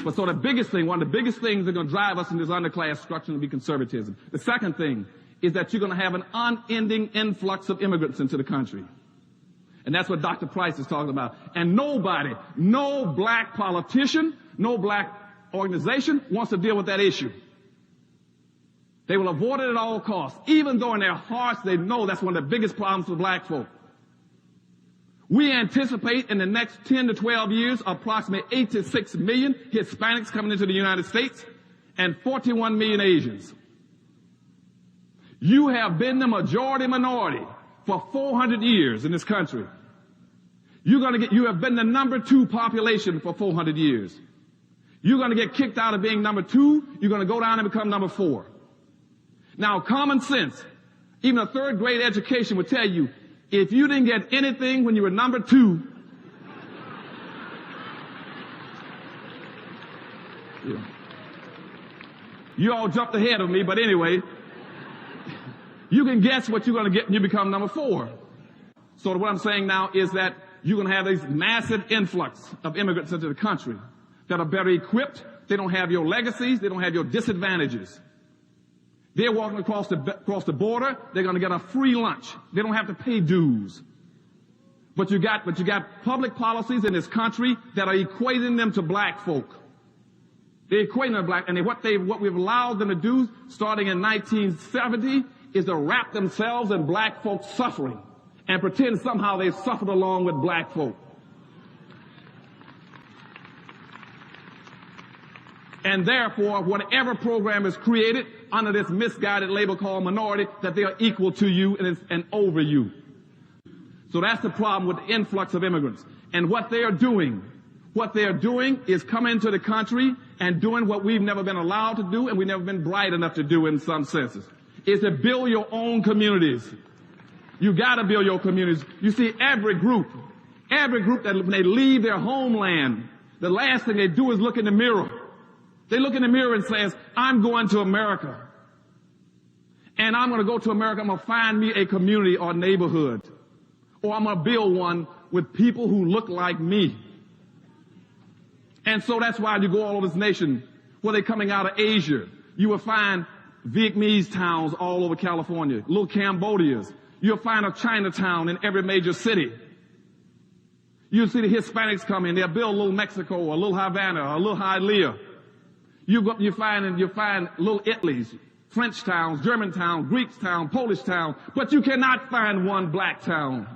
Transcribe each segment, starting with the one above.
But so the biggest thing, one of the biggest things that are going to drive us in this underclass structure will be conservatism. The second thing is that you're going to have an unending influx of immigrants into the country. And that's what Dr. Price is talking about. And nobody, no black politician, no black organization wants to deal with that issue. They will avoid it at all costs, even though in their hearts they know that's one of the biggest problems for black folk. We anticipate in the next 10 to 12 years approximately 8 to 6 million Hispanics coming into the United States and 41 million Asians. You have been the majority minority for 400 years in this country. You have been the number 2 population for 400 years. You're going to get kicked out of being number 2. You're going to go down and become number 4. Now, common sense, even a third grade education would tell you, if you didn't get anything when you were number 2, you all jumped ahead of me, but anyway, you can guess what you're going to get when you become number 4. So what I'm saying now is that you're going to have this massive influx of immigrants into the country that are better equipped. They don't have your legacies. They don't have your disadvantages. They're walking across the border. They're going to get a free lunch. They don't have to pay dues. But you got public policies in this country that are equating them to black folk. They're equating them to black, and what we've allowed them to do starting in 1970 is to wrap themselves in black folks' suffering and pretend somehow they suffered along with black folk. And therefore, whatever program is created under this misguided label called minority, that they are equal to you and over you. So that's the problem with the influx of immigrants. And what they are doing is coming into the country and doing what we've never been allowed to do and we've never been bright enough to do in some senses, is to build your own communities. You gotta build your communities. You see, every group that when they leave their homeland, the last thing they do is look in the mirror. They look in the mirror and say, I'm going to America. And I'm going to go to America. I'm going to find me a community or neighborhood. Or I'm going to build one with people who look like me. And so that's why you go all over this nation, where they're coming out of Asia. You will find Vietnamese towns all over California, little Cambodias. You'll find a Chinatown in every major city. You'll see the Hispanics come in. They'll build a little Mexico, or a little Havana, or a little Hialeah. You find little Italys, French towns, German towns, Greek towns, Polish towns, but you cannot find one black town.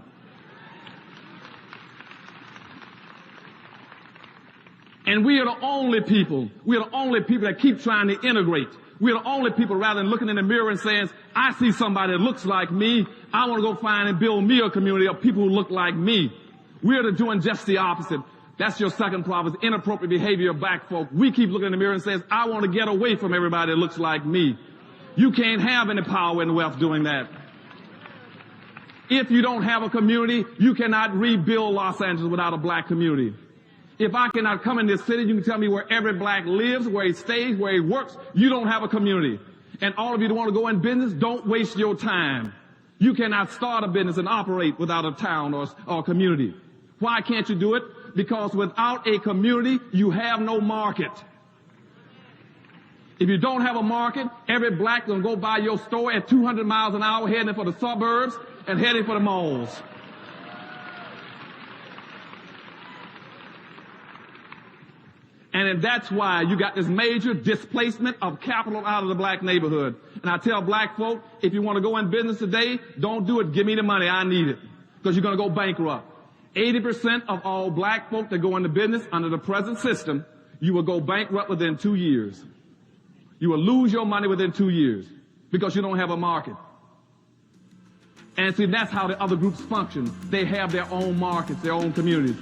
And we are the only people that keep trying to integrate. We're the only people, rather than looking in the mirror and saying, I see somebody that looks like me, I want to go find and build me a community of people who look like me. We're doing just the opposite. That's your second problem, is inappropriate behavior of black folk. We keep looking in the mirror and saying, I want to get away from everybody that looks like me. You can't have any power and wealth doing that. If you don't have a community, you cannot rebuild Los Angeles without a black community. If I cannot come in this city, you can tell me where every black lives, where he stays, where he works. You don't have a community. And all of you that want to go in business, don't waste your time. You cannot start a business and operate without a town or a community. Why can't you do it? Because without a community, you have no market. If you don't have a market, every black will go by your store at 200 miles an hour heading for the suburbs and heading for the malls. And that's why you got this major displacement of capital out of the black neighborhood. And I tell black folk, if you want to go in business today, don't do it. Give me the money. I need it. Because you're going to go bankrupt. 80% of all black folk that go into business under the present system, you will go bankrupt within 2 years. You will lose your money within 2 years because you don't have a market. And see, that's how the other groups function. They have their own markets, their own communities.